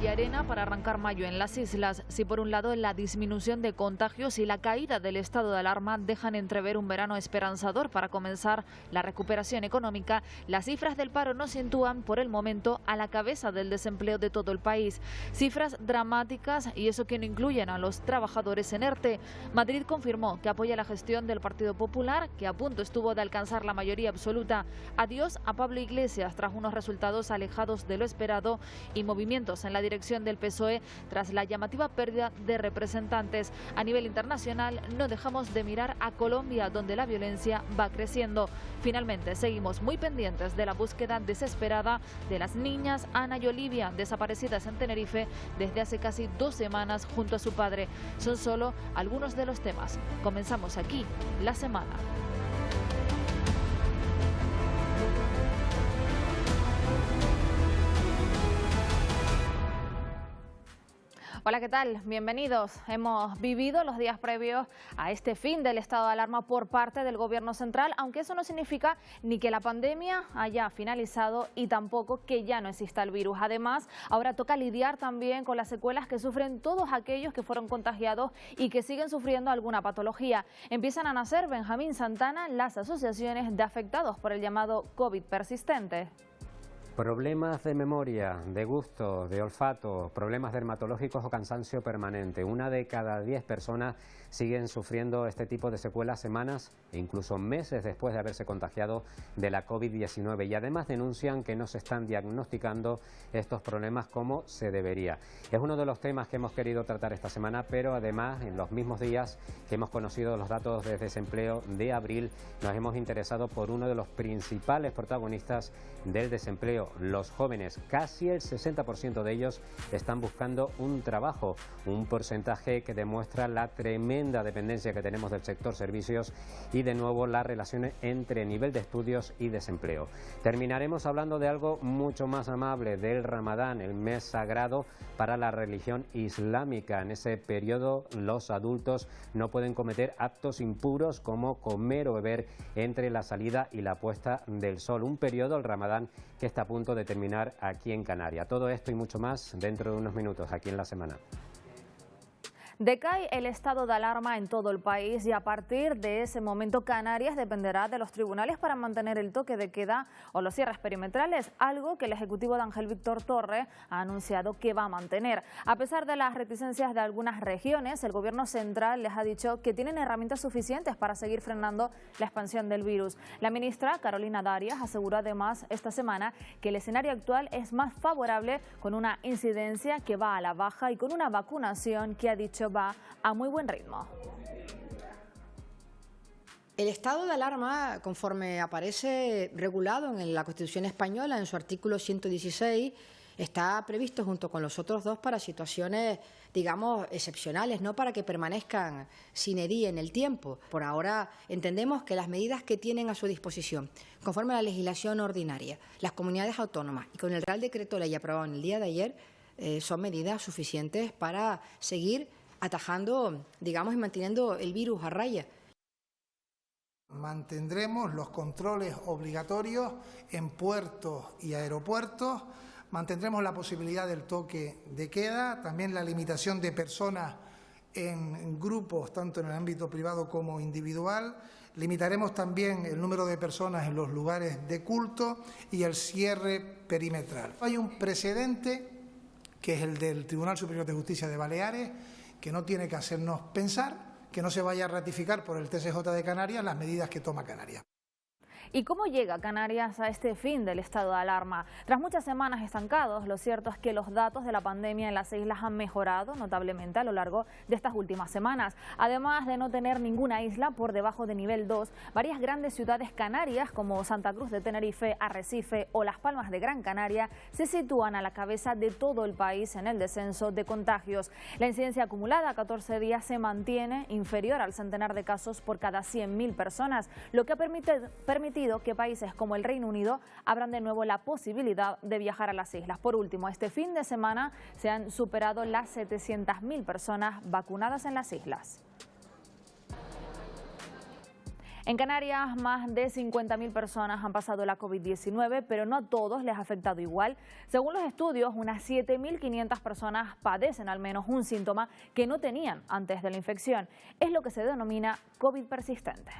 y arena para arrancar mayo en las islas. Si por un lado la disminución de contagios y la caída del estado de alarma dejan entrever un verano esperanzador para comenzar la recuperación económica, las cifras del paro nos sitúan por el momento a la cabeza del desempleo de todo el país. Cifras dramáticas, y eso que no incluyen a los trabajadores en ERTE. Madrid confirmó que apoya la gestión del Partido Popular, que a punto estuvo de alcanzar la mayoría absoluta. Adiós a Pablo Iglesias tras unos resultados alejados de lo esperado y movimientos en la dirección del PSOE tras la llamativa pérdida de representantes. A nivel internacional no dejamos de mirar a Colombia, donde la violencia va creciendo. Finalmente seguimos muy pendientes de la búsqueda desesperada de las niñas Ana y Olivia, desaparecidas en Tenerife desde hace casi 2 semanas junto a su padre. Son solo algunos de los temas. Comenzamos aquí la semana. Hola, ¿qué tal? Bienvenidos. Hemos vivido los días previos a este fin del estado de alarma por parte del Gobierno central, aunque eso no significa ni que la pandemia haya finalizado y tampoco que ya no exista el virus. Además, ahora toca lidiar también con las secuelas que sufren todos aquellos que fueron contagiados y que siguen sufriendo alguna patología. Empiezan a nacer, Benjamín Santana, las asociaciones de afectados por el llamado COVID persistente. Problemas de memoria, de gusto, de olfato, problemas dermatológicos o cansancio permanente. 1 de cada 10 personas siguen sufriendo este tipo de secuelas semanas e incluso meses después de haberse contagiado de la COVID-19 y además denuncian que no se están diagnosticando estos problemas como se debería. Es uno de los temas que hemos querido tratar esta semana, pero además en los mismos días que hemos conocido los datos de desempleo de abril, nos hemos interesado por uno de los principales protagonistas del desempleo, los jóvenes. Casi el 60% de ellos están buscando un trabajo, un porcentaje que demuestra la tremenda dependencia que tenemos del sector servicios y de nuevo las relaciones entre nivel de estudios y desempleo. Terminaremos hablando de algo mucho más amable, del Ramadán, el mes sagrado para la religión islámica. En ese periodo los adultos no pueden cometer actos impuros como comer o beber entre la salida y la puesta del sol. Un periodo, el Ramadán, que está a punto de terminar aquí en Canarias. Todo esto y mucho más dentro de unos minutos aquí en La Semana. Decae el estado de alarma en todo el país y a partir de ese momento Canarias dependerá de los tribunales para mantener el toque de queda o los cierres perimetrales, algo que el ejecutivo de Ángel Víctor Torre ha anunciado que va a mantener. A pesar de las reticencias de algunas regiones, el gobierno central les ha dicho que tienen herramientas suficientes para seguir frenando la expansión del virus. La ministra Carolina Darias aseguró además esta semana que el escenario actual es más favorable, con una incidencia que va a la baja y con una vacunación que ha dicho va a muy buen ritmo. El estado de alarma, conforme aparece regulado en la Constitución española, en su artículo 116, está previsto junto con los otros 2 para situaciones, digamos, excepcionales, no para que permanezcan sine die en el tiempo. Por ahora entendemos que las medidas que tienen a su disposición, conforme a la legislación ordinaria, las comunidades autónomas y con el Real Decreto Ley aprobado en el día de ayer, son medidas suficientes para seguir atajando, digamos, y manteniendo el virus a raya. Mantendremos los controles obligatorios en puertos y aeropuertos, mantendremos la posibilidad del toque de queda, también la limitación de personas en grupos, tanto en el ámbito privado como individual, limitaremos también el número de personas en los lugares de culto y el cierre perimetral. Hay un precedente, que es el del Tribunal Superior de Justicia de Baleares, que no tiene que hacernos pensar que no se vaya a ratificar por el TSJ de Canarias las medidas que toma Canarias. ¿Y cómo llega Canarias a este fin del estado de alarma? Tras muchas semanas estancados, lo cierto es que los datos de la pandemia en las islas han mejorado notablemente a lo largo de estas últimas semanas. Además de no tener ninguna isla por debajo de nivel 2, varias grandes ciudades canarias como Santa Cruz de Tenerife, Arrecife o Las Palmas de Gran Canaria se sitúan a la cabeza de todo el país en el descenso de contagios. La incidencia acumulada a 14 días se mantiene inferior al centenar de casos por cada 100.000 personas, lo que ha permitido que países como el Reino Unido abran de nuevo la posibilidad de viajar a las islas. Por último, este fin de semana se han superado las 700.000 personas vacunadas en las islas. En Canarias, más de 50.000 personas han pasado la COVID-19, pero no a todos les ha afectado igual. Según los estudios, unas 7.500 personas padecen al menos un síntoma que no tenían antes de la infección. Es lo que se denomina COVID persistente.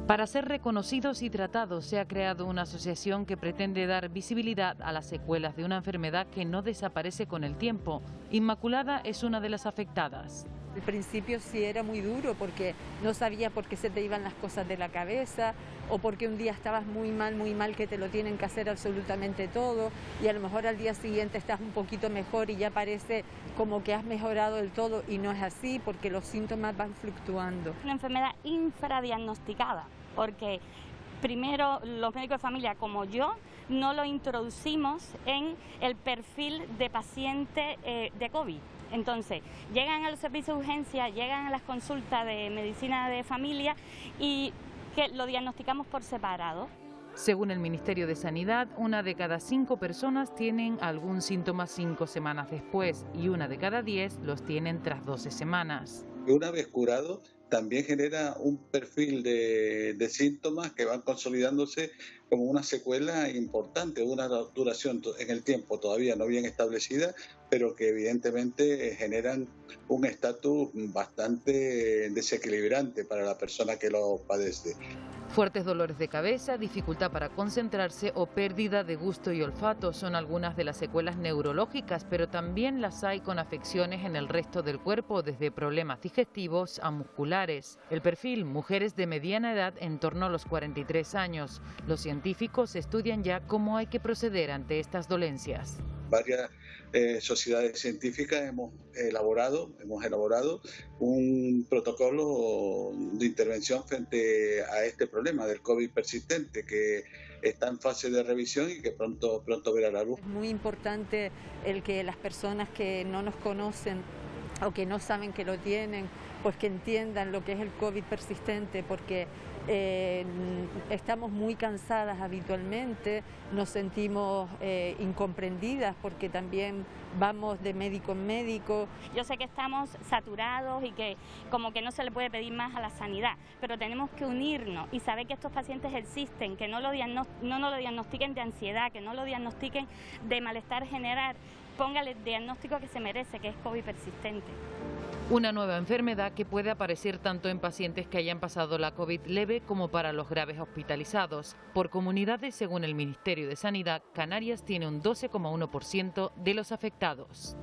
Para ser reconocidos y tratados se ha creado una asociación que pretende dar visibilidad a las secuelas de una enfermedad que no desaparece con el tiempo. Inmaculada es una de las afectadas. Al principio sí era muy duro porque no sabía por qué se te iban las cosas de la cabeza o porque un día estabas muy mal que te lo tienen que hacer absolutamente todo y a lo mejor al día siguiente estás un poquito mejor y ya parece como que has mejorado del todo y no es así porque los síntomas van fluctuando. Una enfermedad infradiagnosticada porque primero los médicos de familia como yo no lo introducimos en el perfil de paciente de COVID. Entonces, llegan a los servicios de urgencia, llegan a las consultas de medicina de familia y que lo diagnosticamos por separado. Según el Ministerio de Sanidad, 1 de cada 5 personas tienen algún síntoma 5 semanas después y 1 de cada 10 los tienen tras 12 semanas. Una vez curado, también genera un perfil de síntomas que van consolidándose como una secuela importante, una duración en el tiempo todavía no bien establecida, pero que evidentemente generan un estatus bastante desequilibrante para la persona que lo padece. Fuertes dolores de cabeza, dificultad para concentrarse o pérdida de gusto y olfato son algunas de las secuelas neurológicas, pero también las hay con afecciones en el resto del cuerpo, desde problemas digestivos a musculares. El perfil, mujeres de mediana edad en torno a los 43 años. Los científicos estudian ya cómo hay que proceder ante estas dolencias. Varias sociedades científicas hemos elaborado un protocolo de intervención frente a este problema del COVID persistente que está en fase de revisión y que pronto verá la luz. Es muy importante el que las personas que no nos conocen o que no saben que lo tienen, pues que entiendan lo que es el COVID persistente, porque estamos muy cansadas habitualmente, nos sentimos incomprendidas porque también vamos de médico en médico. Yo sé que estamos saturados y que como que no se le puede pedir más a la sanidad, pero tenemos que unirnos y saber que estos pacientes existen, que no lo diagnostiquen de ansiedad, que no lo diagnostiquen de malestar general, póngale el diagnóstico que se merece, que es COVID persistente. Una nueva enfermedad que puede aparecer tanto en pacientes que hayan pasado la COVID leve como para los graves hospitalizados. Por comunidades, según el Ministerio de Sanidad, Canarias tiene un 12,1% de los afectados.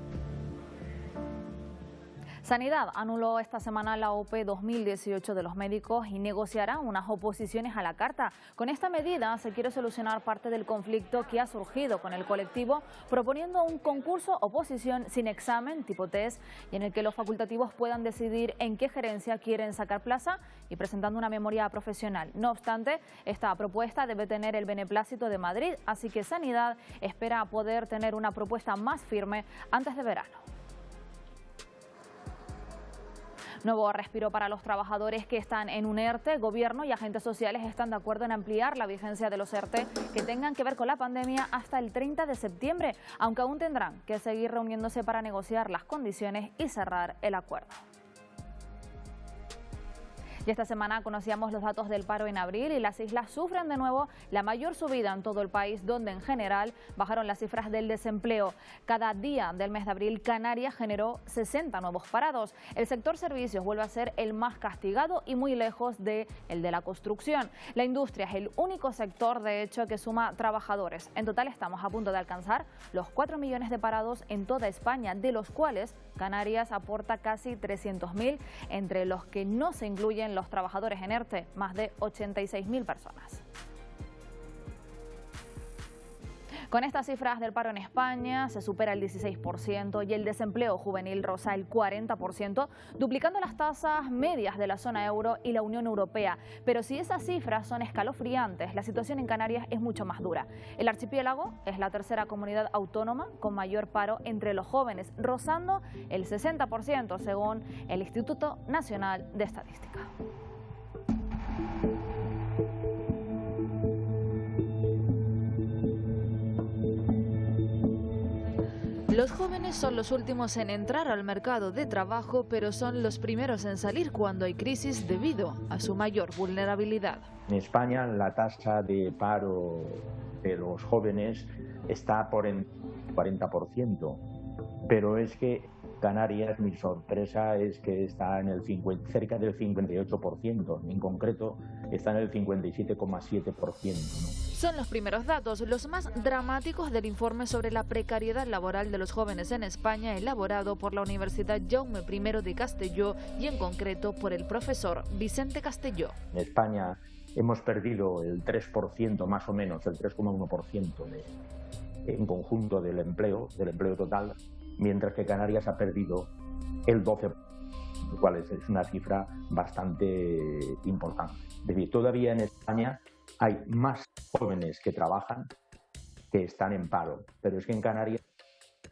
Sanidad anuló esta semana la OPE 2018 de los médicos y negociará unas oposiciones a la carta. Con esta medida se quiere solucionar parte del conflicto que ha surgido con el colectivo, proponiendo un concurso oposición sin examen tipo test y en el que los facultativos puedan decidir en qué gerencia quieren sacar plaza y presentando una memoria profesional. No obstante, esta propuesta debe tener el beneplácito de Madrid, así que Sanidad espera poder tener una propuesta más firme antes de verano. Nuevo respiro para los trabajadores que están en un ERTE. Gobierno y agentes sociales están de acuerdo en ampliar la vigencia de los ERTE que tengan que ver con la pandemia hasta el 30 de septiembre, aunque aún tendrán que seguir reuniéndose para negociar las condiciones y cerrar el acuerdo. Y esta semana conocíamos los datos del paro en abril y las islas sufren de nuevo la mayor subida en todo el país, donde en general bajaron las cifras del desempleo. Cada día del mes de abril, Canarias generó 60 nuevos parados. El sector servicios vuelve a ser el más castigado y muy lejos de el de la construcción. La industria es el único sector, de hecho, que suma trabajadores. En total estamos a punto de alcanzar los 4 millones de parados en toda España, de los cuales Canarias aporta casi 300.000, entre los que no se incluyen los trabajadores en ERTE, más de 86.000 personas. Con estas cifras del paro en España se supera el 16% y el desempleo juvenil roza el 40%, duplicando las tasas medias de la zona euro y la Unión Europea. Pero si esas cifras son escalofriantes, la situación en Canarias es mucho más dura. El archipiélago es la tercera comunidad autónoma con mayor paro entre los jóvenes, rozando el 60% según el Instituto Nacional de Estadística. Los jóvenes son los últimos en entrar al mercado de trabajo, pero son los primeros en salir cuando hay crisis debido a su mayor vulnerabilidad. En España la tasa de paro de los jóvenes está por el 40%, pero es que Canarias, mi sorpresa es que está en cerca del 58%, en concreto está en el 57,7%, ¿no? Son los primeros datos, los más dramáticos del informe sobre la precariedad laboral de los jóvenes en España, elaborado por la Universidad Jaume I de Castelló y en concreto por el profesor Vicente Castelló. En España hemos perdido el 3% más o menos, el 3,1% en conjunto del empleo total, mientras que Canarias ha perdido el 12%, lo cual es una cifra bastante importante. Es decir, todavía en España hay más jóvenes que trabajan que están en paro, pero es que en Canarias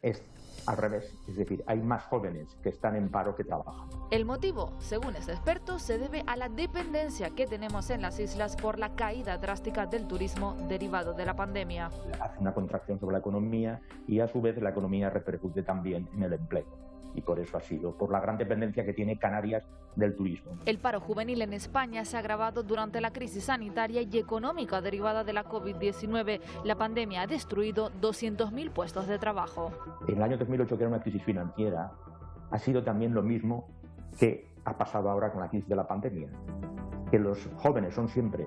es al revés, es decir, hay más jóvenes que están en paro que trabajan. El motivo, según este experto, se debe a la dependencia que tenemos en las islas por la caída drástica del turismo derivado de la pandemia. Hace una contracción sobre la economía y a su vez la economía repercute también en el empleo. Y por eso ha sido, por la gran dependencia que tiene Canarias del turismo. El paro juvenil en España se ha agravado durante la crisis sanitaria y económica derivada de la COVID-19. La pandemia ha destruido 200.000 puestos de trabajo. En el año 2008, que era una crisis financiera, ha sido también lo mismo que ha pasado ahora con la crisis de la pandemia. Que los jóvenes son siempre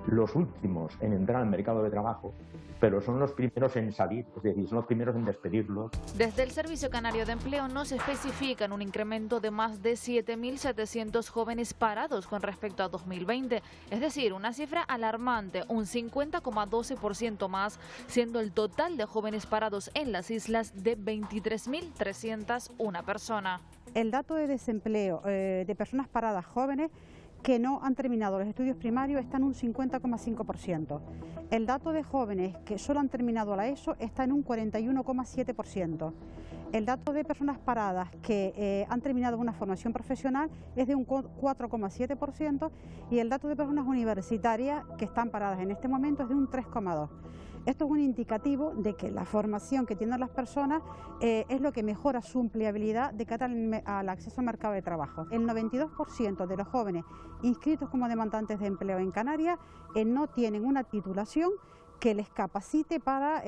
los últimos en entrar al mercado de trabajo, pero son los primeros en salir, es decir, son los primeros en despedirlos. Desde el Servicio Canario de Empleo no se especifican un incremento de más de 7.700 jóvenes parados con respecto a 2020, es decir, una cifra alarmante, un 50,12% más, siendo el total de jóvenes parados en las islas de 23.301 personas. El dato de desempleo de personas paradas jóvenes que no han terminado los estudios primarios está en un 50,5%. El dato de jóvenes que solo han terminado la ESO está en un 41,7%. El dato de personas paradas que han terminado una formación profesional es de un 4,7% y el dato de personas universitarias que están paradas en este momento es de un 3,2%. Esto es un indicativo de que la formación que tienen las personas es lo que mejora su empleabilidad de cara al acceso al mercado de trabajo. El 92% de los jóvenes inscritos como demandantes de empleo en Canarias no tienen una titulación que les capacite para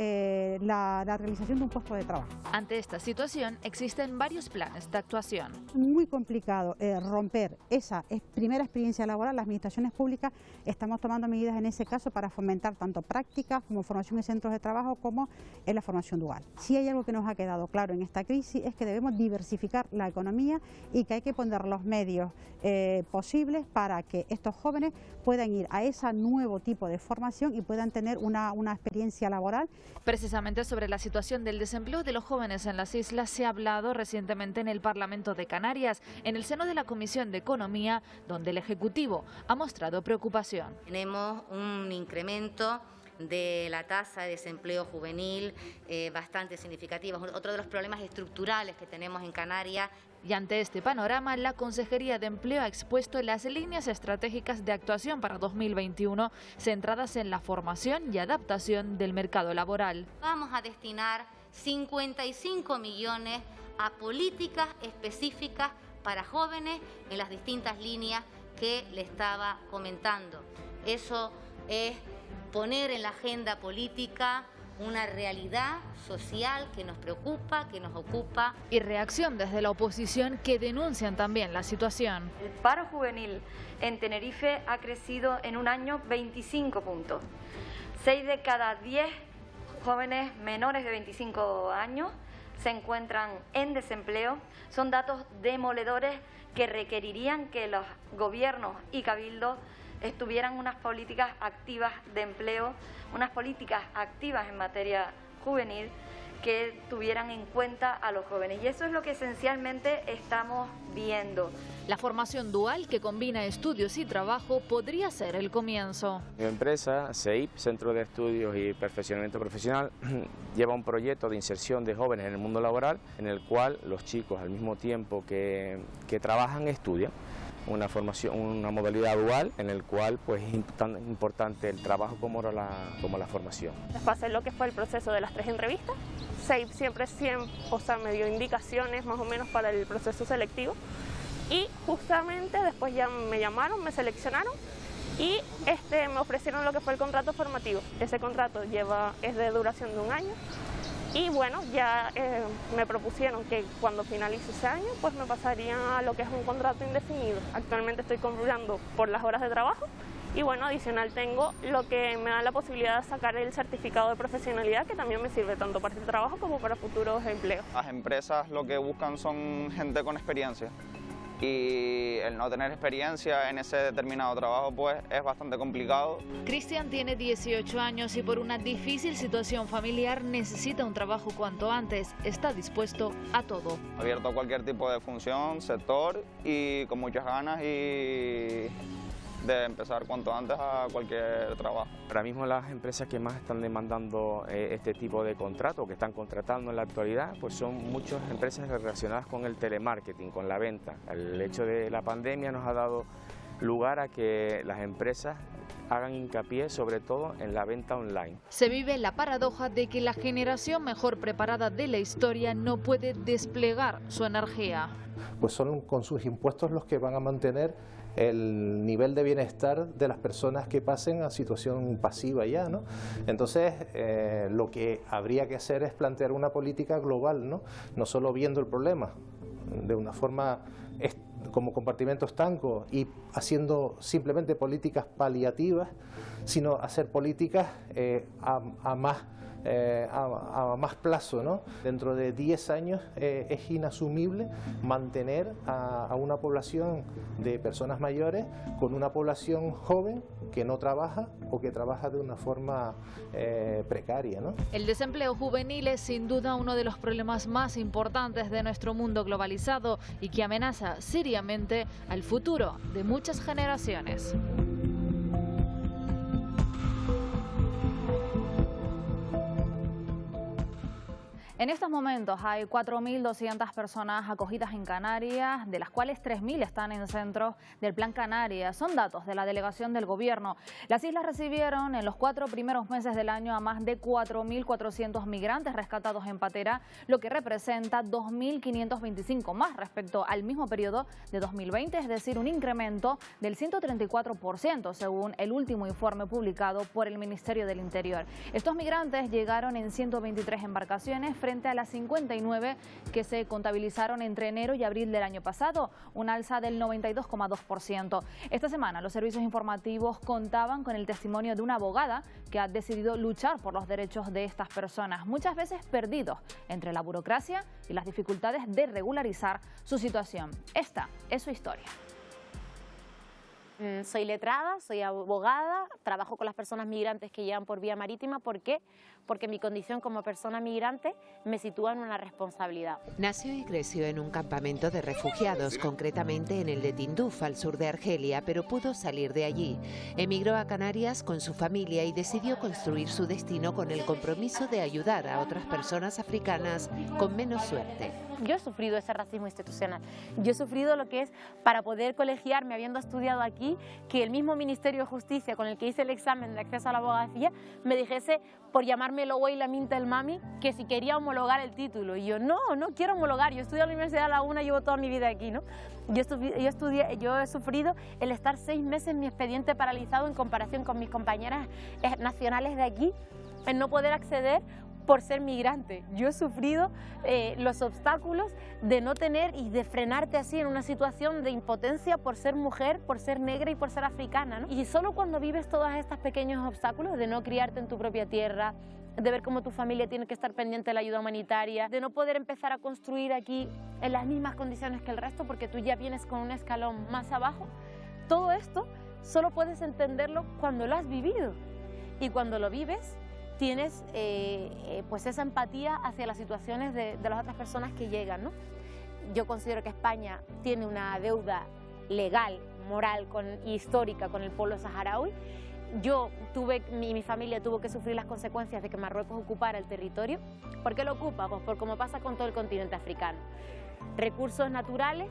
la realización de un puesto de trabajo. Ante esta situación existen varios planes de actuación. Muy complicado romper esa primera experiencia laboral. Las administraciones públicas estamos tomando medidas en ese caso para fomentar tanto prácticas como formación en centros de trabajo como en la formación dual. Si hay algo que nos ha quedado claro en esta crisis es que debemos diversificar la economía y que hay que poner los medios posibles para que estos jóvenes puedan ir a ese nuevo tipo de formación y puedan tener una experiencia laboral. Precisamente sobre la situación del desempleo de los jóvenes en las islas se ha hablado recientemente en el Parlamento de Canarias, en el seno de la Comisión de Economía, donde el Ejecutivo ha mostrado preocupación. Tenemos un incremento de la tasa de desempleo juvenil bastante significativa. Otro de los problemas estructurales que tenemos en Canarias. Y ante este panorama, la Consejería de Empleo ha expuesto las líneas estratégicas de actuación para 2021, centradas en la formación y adaptación del mercado laboral. Vamos a destinar 55 millones a políticas específicas para jóvenes en las distintas líneas que le estaba comentando. Eso es poner en la agenda política una realidad social que nos preocupa, que nos ocupa. Y reacción desde la oposición, que denuncian también la situación. El paro juvenil en Tenerife ha crecido en un año 25 puntos. 6 de cada 10 jóvenes menores de 25 años se encuentran en desempleo. Son datos demoledores que requerirían que los gobiernos y cabildos estuvieran unas políticas activas de empleo, unas políticas activas en materia juvenil que tuvieran en cuenta a los jóvenes. Y eso es lo que esencialmente estamos viendo. La formación dual, que combina estudios y trabajo, podría ser el comienzo. Mi empresa, CEIP, Centro de Estudios y Perfeccionamiento Profesional, lleva un proyecto de inserción de jóvenes en el mundo laboral, en el cual los chicos, al mismo tiempo que trabajan, estudian. una formación, una modalidad dual en el cual pues es tan importante el trabajo como la formación. Después hacer lo que fue el proceso de las 3 entrevistas. SAFE siempre me dio indicaciones más o menos para el proceso selectivo y justamente después ya me llamaron, me seleccionaron y me ofrecieron lo que fue el contrato formativo. Ese contrato es de duración de 1 año. Y bueno, ya me propusieron que cuando finalice ese año, pues me pasaría a lo que es un contrato indefinido. Actualmente estoy cobrando por las horas de trabajo y bueno, adicional tengo lo que me da la posibilidad de sacar el certificado de profesionalidad, que también me sirve tanto para el trabajo como para futuros empleos. Las empresas lo que buscan son gente con experiencia. Y el no tener experiencia en ese determinado trabajo pues es bastante complicado. Cristian tiene 18 años y por una difícil situación familiar necesita un trabajo cuanto antes. Está dispuesto a todo. Abierto a cualquier tipo de función, sector y con muchas ganas y de empezar cuanto antes a cualquier trabajo. Ahora mismo las empresas que más están demandando este tipo de contrato, que están contratando en la actualidad, pues son muchas empresas relacionadas con el telemarketing, con la venta. El hecho de la pandemia nos ha dado lugar a que las empresas hagan hincapié sobre todo en la venta online. Se vive la paradoja de que la generación mejor preparada de la historia no puede desplegar su energía. Pues son con sus impuestos los que van a mantener el nivel de bienestar de las personas que pasen a situación pasiva ya, ¿no? Entonces, lo que habría que hacer es plantear una política global, ¿no? No solo viendo el problema de una forma como compartimento estanco y haciendo simplemente políticas paliativas, sino hacer políticas a más plazo, ¿no? Dentro de 10 años es inasumible mantener a una población de personas mayores con una población joven que no trabaja o que trabaja de una forma precaria, ¿no? El desempleo juvenil es sin duda uno de los problemas más importantes de nuestro mundo globalizado y que amenaza seriamente al futuro de muchas generaciones. En estos momentos hay 4.200 personas acogidas en Canarias, de las cuales 3.000 están en centros del Plan Canarias. Son datos de la delegación del Gobierno. Las islas recibieron en los 4 primeros meses del año a más de 4.400 migrantes rescatados en patera, lo que representa 2.525 más respecto al mismo periodo de 2020, es decir, un incremento del 134%, según el último informe publicado por el Ministerio del Interior. Estos migrantes llegaron en 123 embarcaciones frente a las 59 que se contabilizaron entre enero y abril del año pasado, un alza del 92,2%. Esta semana los servicios informativos contaban con el testimonio de una abogada que ha decidido luchar por los derechos de estas personas, muchas veces perdidos entre la burocracia y las dificultades de regularizar su situación. Esta es su historia. Soy letrada, soy abogada, trabajo con las personas migrantes que llegan por vía marítima. ¿Por qué? Porque mi condición como persona migrante me sitúa en una responsabilidad. Nació y creció en un campamento de refugiados, concretamente en el de Tinduf, al sur de Argelia, pero pudo salir de allí. Emigró a Canarias con su familia y decidió construir su destino con el compromiso de ayudar a otras personas africanas con menos suerte. Yo he sufrido ese racismo institucional. Yo he sufrido lo que es, para poder colegiarme habiendo estudiado aquí, que el mismo Ministerio de Justicia con el que hice el examen de acceso a la abogacía me dijese, por llamarme Lowey Laminta el Mami, que si quería homologar el título. Y yo, no quiero homologar. Yo estudié en la Universidad de La Laguna, llevo toda mi vida aquí, ¿no? Yo he sufrido el estar 6 meses en mi expediente paralizado en comparación con mis compañeras nacionales de aquí, en no poder acceder por ser migrante. Yo he sufrido los obstáculos de no tener y de frenarte así en una situación de impotencia por ser mujer, por ser negra y por ser africana, ¿no? Y solo cuando vives todos estos pequeños obstáculos de no criarte en tu propia tierra, de ver cómo tu familia tiene que estar pendiente de la ayuda humanitaria, de no poder empezar a construir aquí en las mismas condiciones que el resto porque tú ya vienes con un escalón más abajo, todo esto solo puedes entenderlo cuando lo has vivido. Y cuando lo vives, tienes pues esa empatía hacia las situaciones de las otras personas que llegan, ¿no? Yo considero que España tiene una deuda legal, moral y histórica con el pueblo saharaui. Mi familia tuvo que sufrir las consecuencias de que Marruecos ocupara el territorio. ¿Por qué lo ocupa? Pues por como pasa con todo el continente africano. Recursos naturales,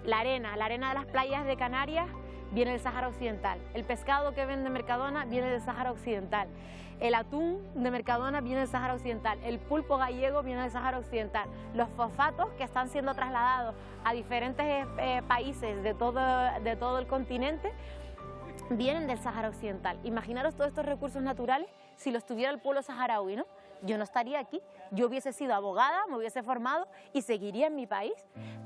La arena de las playas de Canarias viene del Sáhara Occidental. El pescado que vende Mercadona viene del Sáhara Occidental. El atún de Mercadona viene del Sáhara Occidental. El pulpo gallego viene del Sáhara Occidental. Los fosfatos que están siendo trasladados a diferentes países de todo el continente vienen del Sáhara Occidental. Imaginaros todos estos recursos naturales si los tuviera el pueblo saharaui, ¿no? Yo no estaría aquí, yo hubiese sido abogada, me hubiese formado y seguiría en mi país.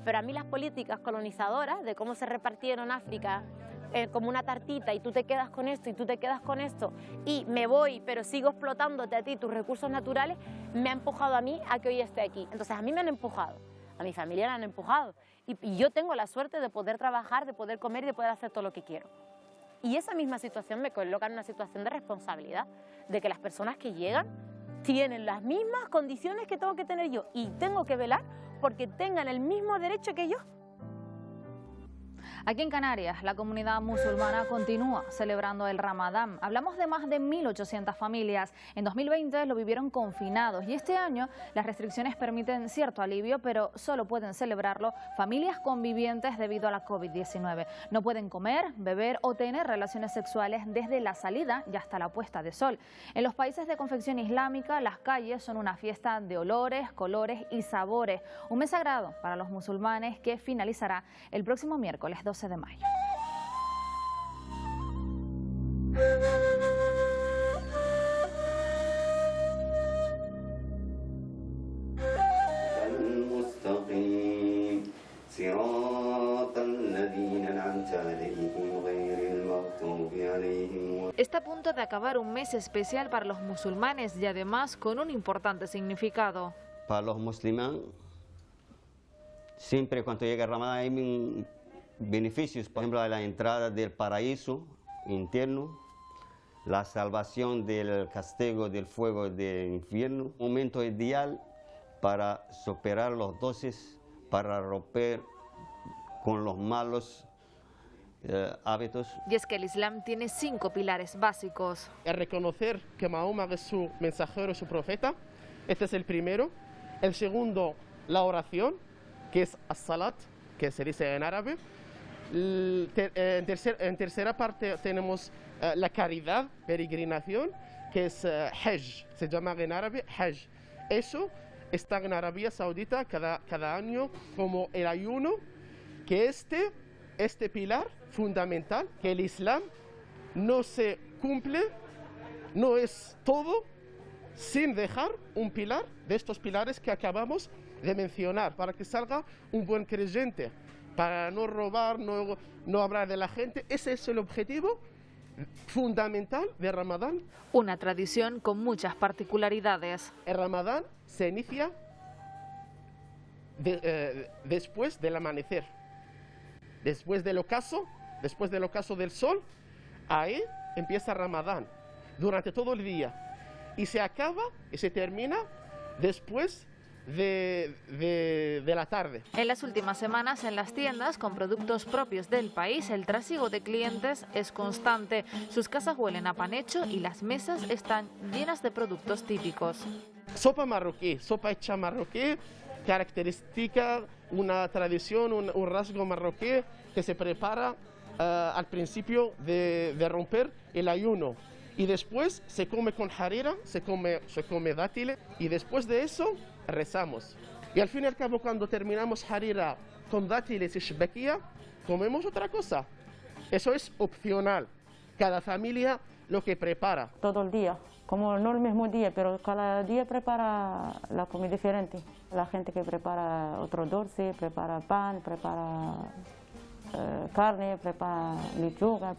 Pero a mí las políticas colonizadoras de cómo se repartieron África como una tartita y tú te quedas con esto y tú te quedas con esto y me voy pero sigo explotándote a ti tus recursos naturales, me ha empujado a mí a que hoy esté aquí. Entonces a mí me han empujado, a mi familia la han empujado y yo tengo la suerte de poder trabajar, de poder comer y de poder hacer todo lo que quiero. Y esa misma situación me coloca en una situación de responsabilidad, de que las personas que llegan tienen las mismas condiciones que tengo que tener yo y tengo que velar porque tengan el mismo derecho que yo. Aquí en Canarias, la comunidad musulmana continúa celebrando el Ramadán. Hablamos de más de 1.800 familias. En 2020 lo vivieron confinados y este año las restricciones permiten cierto alivio, pero solo pueden celebrarlo familias convivientes debido a la COVID-19. No pueden comer, beber o tener relaciones sexuales desde la salida y hasta la puesta de sol. En los países de confesión islámica, las calles son una fiesta de olores, colores y sabores. Un mes sagrado para los musulmanes que finalizará el próximo miércoles 12 de mayo. Está a punto de acabar un mes especial para los musulmanes y además con un importante significado. Para los musulmanes, siempre cuando llega Ramadán hay beneficios, por ejemplo, la entrada del paraíso interno, la salvación del castigo del fuego del infierno, un momento ideal para superar los doces, para romper con los malos hábitos. Y es que el Islam tiene 5 pilares básicos. El reconocer que Mahoma es su mensajero, su profeta, este es el primero. El segundo, la oración, que es as-salat, que se dice en árabe. En tercera parte tenemos la caridad, peregrinación, que es hajj, se llama en árabe hajj. Eso está en Arabia Saudita cada año como el ayuno, que este pilar fundamental, que el Islam no se cumple, no es todo, sin dejar un pilar de estos pilares que acabamos de mencionar, para que salga un buen creyente, para no robar, no hablar de la gente. Ese es el objetivo fundamental de Ramadán. Una tradición con muchas particularidades. El Ramadán se inicia después del amanecer, después del ocaso del sol. Ahí empieza Ramadán, durante todo el día, y se acaba y se termina después de la tarde. En las últimas semanas en las tiendas con productos propios del país el trasiego de clientes es constante. Sus casas huelen a pan hecho y las mesas están llenas de productos típicos. Sopa marroquí, sopa hecha marroquí, característica, una tradición, un rasgo marroquí que se prepara al principio de romper el ayuno. Y después se come con harira, se come dátiles y después de eso rezamos. Y al fin y al cabo, cuando terminamos harira con dátiles y shbakia, comemos otra cosa. Eso es opcional. Cada familia lo que prepara. Todo el día, como no el mismo día, pero cada día prepara la comida diferente. La gente que prepara otro dulce, prepara pan, prepara carne, prepara lechuga,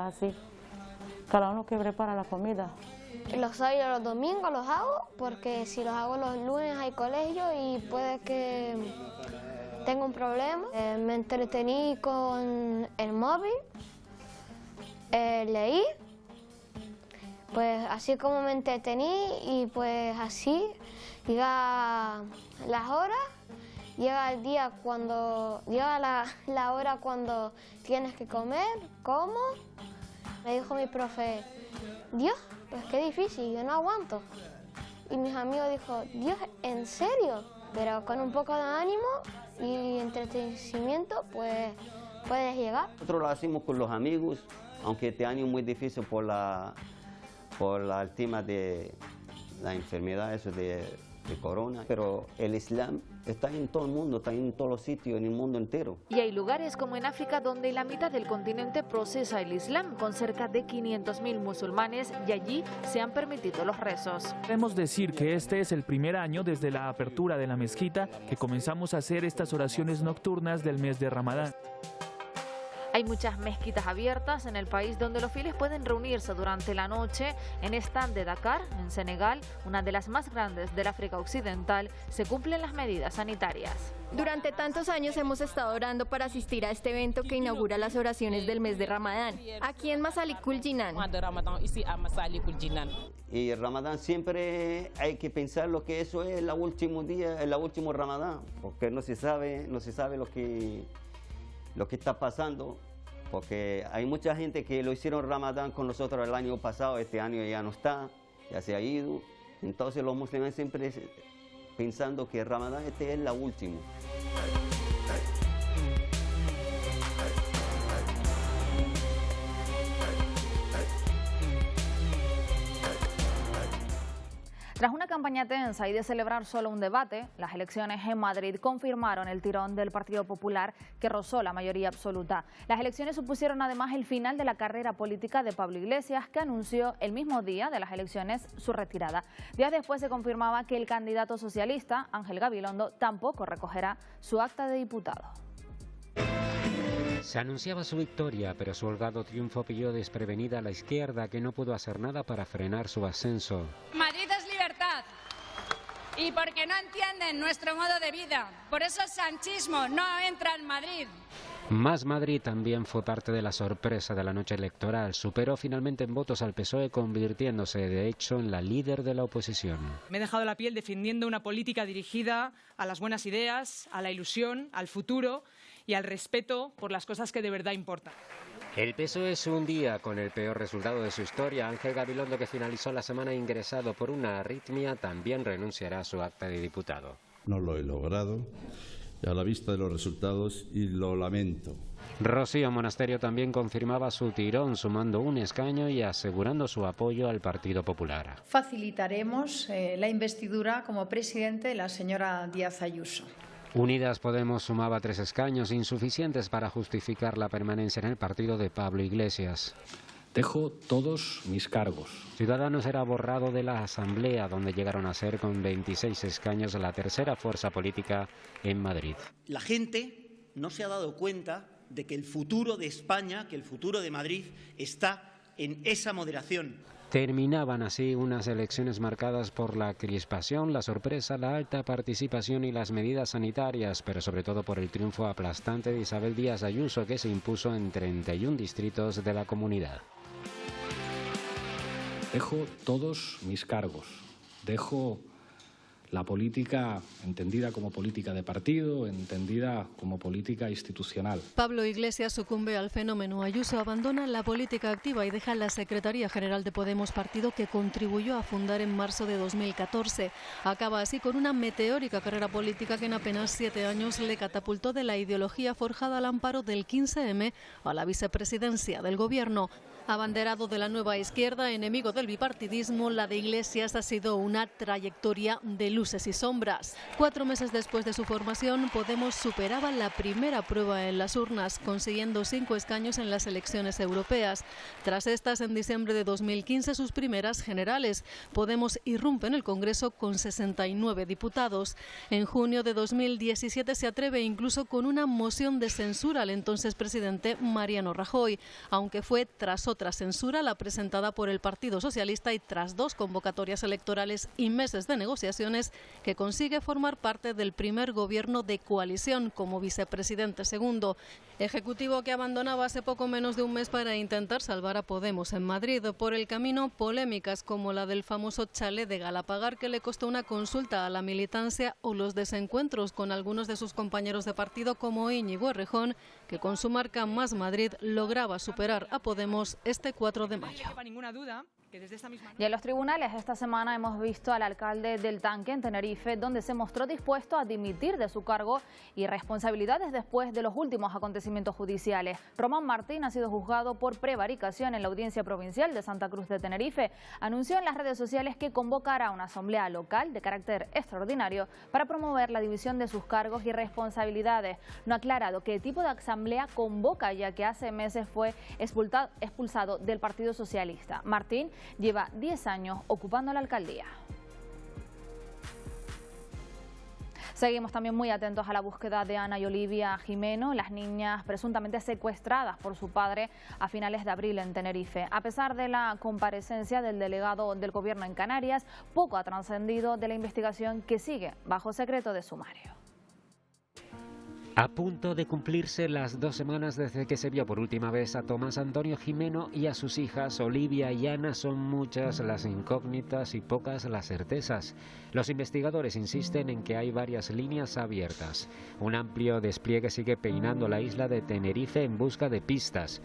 así. Cada uno que prepara la comida. Los sábados y los domingos los hago porque si los hago los lunes hay colegio y puede que tenga un problema. Me entretení con el móvil, leí, pues así como me entretení y pues así llega las horas, llega el día cuando, llega la hora cuando tienes que comer, como. Me dijo mi profe, Dios, pues qué difícil, yo no aguanto. Y mis amigos dijo, Dios, ¿en serio? pero con un poco de ánimo y entretenimiento pues puedes llegar. Nosotros lo hacemos con los amigos, aunque este año es muy difícil por el tema de la enfermedad eso de corona, pero el Islam está en todo el mundo, está en todos los sitios, en el mundo entero. Y hay lugares como en África donde la mitad del continente procesa el Islam, con cerca de 500.000 musulmanes, y allí se han permitido los rezos. Podemos decir que este es el primer año desde la apertura de la mezquita que comenzamos a hacer estas oraciones nocturnas del mes de Ramadán. Hay muchas mezquitas abiertas en el país donde los fieles pueden reunirse durante la noche. En Estad de Dakar, en Senegal, una de las más grandes del África Occidental, se cumplen las medidas sanitarias. Durante tantos años hemos estado orando para asistir a este evento que inaugura las oraciones del mes de Ramadán, aquí en Masalikul Jinan. Y el Ramadán siempre hay que pensar lo que eso es el último día, el último Ramadán, porque no se sabe lo que está pasando, porque hay mucha gente que lo hicieron Ramadán con nosotros el año pasado, este año ya no está, ya se ha ido. Entonces los musulmanes siempre pensando que el Ramadán este es la última. Tras una campaña tensa y de celebrar solo un debate, las elecciones en Madrid confirmaron el tirón del Partido Popular que rozó la mayoría absoluta. Las elecciones supusieron además el final de la carrera política de Pablo Iglesias, que anunció el mismo día de las elecciones su retirada. Días después se confirmaba que el candidato socialista, Ángel Gabilondo, tampoco recogerá su acta de diputado. Se anunciaba su victoria, pero su holgado triunfo pilló desprevenida a la izquierda, que no pudo hacer nada para frenar su ascenso. Madrid es libertad, y porque no entienden nuestro modo de vida. Por eso el sanchismo no entra en Madrid. Más Madrid también fue parte de la sorpresa de la noche electoral. Superó finalmente en votos al PSOE, convirtiéndose de hecho en la líder de la oposición. Me he dejado la piel defendiendo una política dirigida a las buenas ideas, a la ilusión, al futuro y al respeto por las cosas que de verdad importan. El PSOE se hundía con el peor resultado de su historia. Ángel Gabilondo, que finalizó la semana ingresado por una arritmia, también renunciará a su acta de diputado. No lo he logrado, a la vista de los resultados, y lo lamento. Rocío Monasterio también confirmaba su tirón, sumando un escaño y asegurando su apoyo al Partido Popular. Facilitaremos la investidura como presidente de la señora Díaz Ayuso. Unidas Podemos sumaba 3 escaños, insuficientes para justificar la permanencia en el partido de Pablo Iglesias. Dejo todos mis cargos. Ciudadanos era borrado de la Asamblea, donde llegaron a ser con 26 escaños la tercera fuerza política en Madrid. La gente no se ha dado cuenta de que el futuro de España, que el futuro de Madrid está en esa moderación. Terminaban así unas elecciones marcadas por la crispación, la sorpresa, la alta participación y las medidas sanitarias, pero sobre todo por el triunfo aplastante de Isabel Díaz Ayuso, que se impuso en 31 distritos de la comunidad. Dejo todos mis cargos. Dejo la política entendida como política de partido, entendida como política institucional. Pablo Iglesias sucumbe al fenómeno. Ayuso abandona la política activa y deja la Secretaría General de Podemos, partido que contribuyó a fundar en marzo de 2014. Acaba así con una meteórica carrera política que en apenas 7 años le catapultó de la ideología forjada al amparo del 15M a la vicepresidencia del gobierno. Abanderado de la nueva izquierda, enemigo del bipartidismo, la de Iglesias ha sido una trayectoria de luces y sombras. 4 meses después de su formación, Podemos superaba la primera prueba en las urnas, consiguiendo 5 escaños en las elecciones europeas. Tras estas, en diciembre de 2015, sus primeras generales. Podemos irrumpe en el Congreso con 69 diputados. En junio de 2017 se atreve incluso con una moción de censura al entonces presidente Mariano Rajoy, aunque fue tras otra censura, la presentada por el Partido Socialista, y tras 2 convocatorias electorales y meses de negociaciones, que consigue formar parte del primer gobierno de coalición como vicepresidente segundo. Ejecutivo que abandonaba hace poco menos de un mes para intentar salvar a Podemos en Madrid. Por el camino, polémicas como la del famoso chalet de Galapagar, que le costó una consulta a la militancia, o los desencuentros con algunos de sus compañeros de partido como Íñigo Errejón, que con su marca Más Madrid lograba superar a Podemos este 4 de mayo. No lleva ninguna duda que desde esta misma... Y en los tribunales esta semana hemos visto al alcalde del Tanque en Tenerife, donde se mostró dispuesto a dimitir de su cargo y responsabilidades después de los últimos acontecimientos judiciales. Román Martín ha sido juzgado por prevaricación en la Audiencia Provincial de Santa Cruz de Tenerife. Anunció en las redes sociales que convocará una asamblea local de carácter extraordinario para promover la división de sus cargos y responsabilidades. No ha aclarado qué tipo de asamblea convoca, ya que hace meses fue expulsado del Partido Socialista. Martín lleva 10 años ocupando la alcaldía. Seguimos también muy atentos a la búsqueda de Ana y Olivia Jimeno, las niñas presuntamente secuestradas por su padre a finales de abril en Tenerife. A pesar de la comparecencia del delegado del Gobierno en Canarias, poco ha trascendido de la investigación que sigue bajo secreto de sumario. A punto de cumplirse las 2 semanas desde que se vio por última vez a Tomás Antonio Jimeno y a sus hijas Olivia y Ana, son muchas las incógnitas y pocas las certezas. Los investigadores insisten en que hay varias líneas abiertas. Un amplio despliegue sigue peinando la isla de Tenerife en busca de pistas.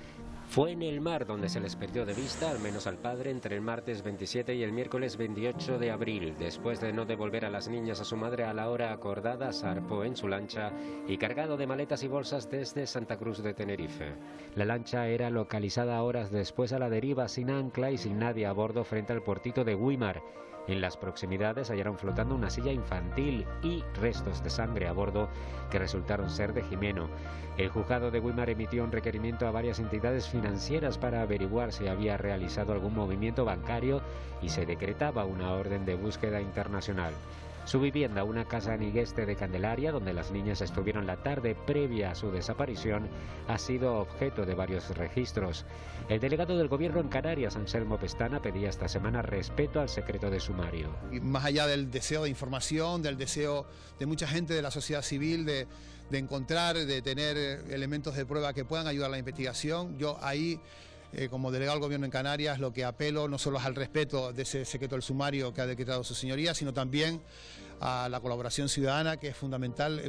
Fue en el mar donde se les perdió de vista, al menos al padre, entre el martes 27 y el miércoles 28 de abril. Después de no devolver a las niñas a su madre a la hora acordada, zarpó en su lancha y cargado de maletas y bolsas desde Santa Cruz de Tenerife. La lancha era localizada horas después a la deriva, sin ancla y sin nadie a bordo, frente al puertito de Güímar. En las proximidades hallaron flotando una silla infantil y restos de sangre a bordo que resultaron ser de Jimeno. El juzgado de Güímar emitió un requerimiento a varias entidades financieras para averiguar si había realizado algún movimiento bancario y se decretaba una orden de búsqueda internacional. Su vivienda, una casa en Igueste de Candelaria, donde las niñas estuvieron la tarde previa a su desaparición, ha sido objeto de varios registros. El delegado del Gobierno en Canarias, Anselmo Pestana, pedía esta semana respeto al secreto de sumario. Y más allá del deseo de información, del deseo de mucha gente de la sociedad civil de encontrar, de tener elementos de prueba que puedan ayudar a la investigación, yo ahí, como delegado del Gobierno en Canarias, lo que apelo no solo es al respeto de ese secreto del sumario que ha decretado su señoría, sino también a la colaboración ciudadana, que es fundamental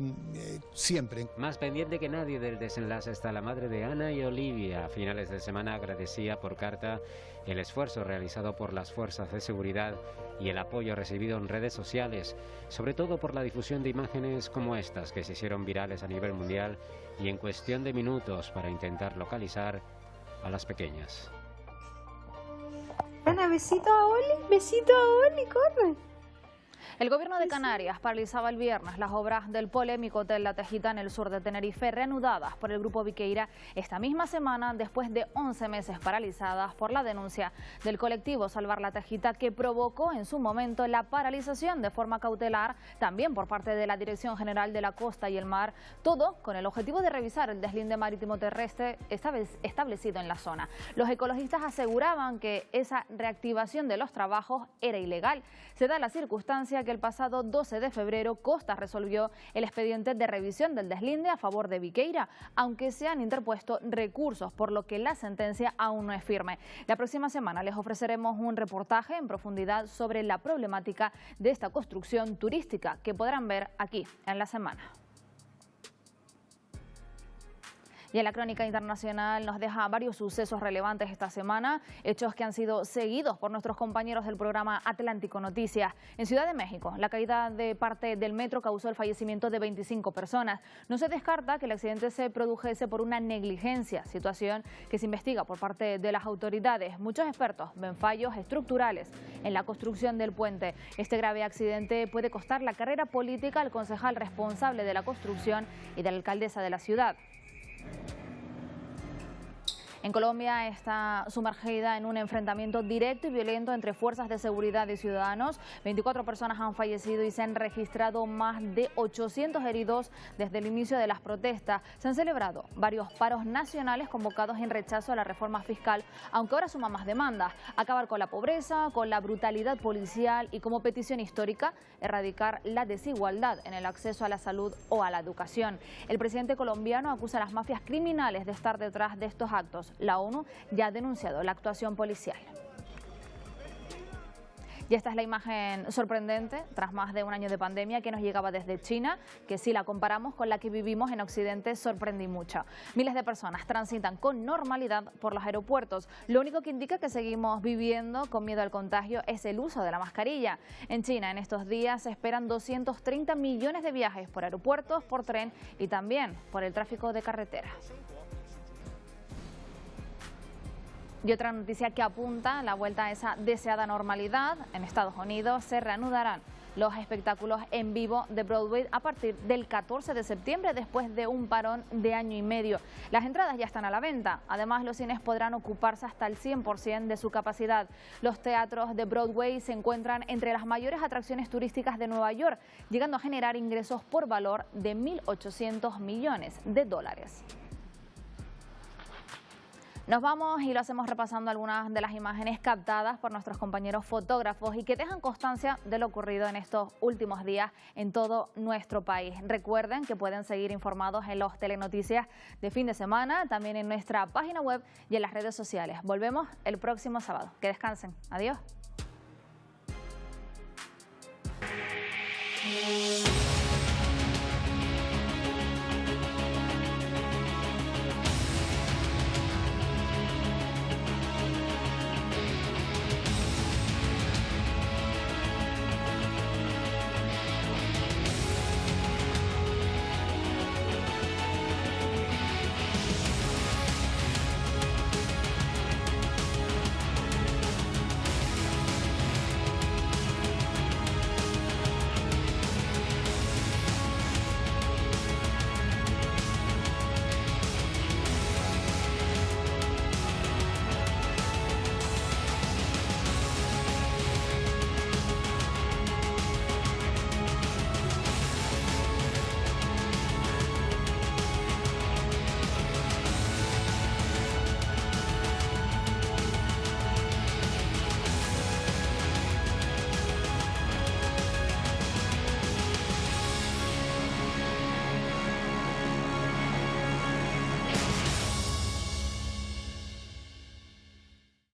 siempre. Más pendiente que nadie del desenlace está la madre de Ana y Olivia. A finales de semana agradecía por carta el esfuerzo realizado por las fuerzas de seguridad y el apoyo recibido en redes sociales, sobre todo por la difusión de imágenes como estas, que se hicieron virales a nivel mundial y en cuestión de minutos para intentar localizar a las pequeñas. Ana, besito a Oli, corre. El Gobierno de Canarias paralizaba el viernes las obras del polémico Hotel La Tejita en el sur de Tenerife, reanudadas por el Grupo Viqueira esta misma semana, después de 11 meses paralizadas por la denuncia del colectivo Salvar La Tejita, que provocó en su momento la paralización de forma cautelar, también por parte de la Dirección General de la Costa y el Mar, todo con el objetivo de revisar el deslinde marítimo terrestre establecido en la zona. Los ecologistas aseguraban que esa reactivación de los trabajos era ilegal. Se da la circunstancia que el pasado 12 de febrero Costa resolvió el expediente de revisión del deslinde a favor de Viqueira, aunque se han interpuesto recursos, por lo que la sentencia aún no es firme. La próxima semana les ofreceremos un reportaje en profundidad sobre la problemática de esta construcción turística, que podrán ver aquí en La Semana. Y en la crónica internacional nos deja varios sucesos relevantes esta semana, hechos que han sido seguidos por nuestros compañeros del programa Atlántico Noticias. En Ciudad de México, la caída de parte del metro causó el fallecimiento de 25 personas. No se descarta que el accidente se produjese por una negligencia, situación que se investiga por parte de las autoridades. Muchos expertos ven fallos estructurales en la construcción del puente. Este grave accidente puede costar la carrera política al concejal responsable de la construcción y de la alcaldesa de la ciudad. En Colombia está sumergida en un enfrentamiento directo y violento entre fuerzas de seguridad y ciudadanos. 24 personas han fallecido y se han registrado más de 800 heridos desde el inicio de las protestas. Se han celebrado varios paros nacionales convocados en rechazo a la reforma fiscal, aunque ahora suman más demandas: acabar con la pobreza, con la brutalidad policial y, como petición histórica, erradicar la desigualdad en el acceso a la salud o a la educación. El presidente colombiano acusa a las mafias criminales de estar detrás de estos actos. La ONU ya ha denunciado la actuación policial. Y esta es la imagen sorprendente, tras más de un año de pandemia, que nos llegaba desde China, que si la comparamos con la que vivimos en Occidente sorprende mucho. Miles de personas transitan con normalidad por los aeropuertos. Lo único que indica que seguimos viviendo con miedo al contagio es el uso de la mascarilla. En China, en estos días, se esperan 230 millones de viajes por aeropuertos, por tren y también por el tráfico de carretera. Y otra noticia que apunta a la vuelta a esa deseada normalidad: en Estados Unidos se reanudarán los espectáculos en vivo de Broadway a partir del 14 de septiembre, después de un parón de año y medio. Las entradas ya están a la venta. Además, los cines podrán ocuparse hasta el 100% de su capacidad. Los teatros de Broadway se encuentran entre las mayores atracciones turísticas de Nueva York, llegando a generar ingresos por valor de 1.800 millones de dólares. Nos vamos y lo hacemos repasando algunas de las imágenes captadas por nuestros compañeros fotógrafos y que dejan constancia de lo ocurrido en estos últimos días en todo nuestro país. Recuerden que pueden seguir informados en los telenoticias de fin de semana, también en nuestra página web y en las redes sociales. Volvemos el próximo sábado. Que descansen. Adiós.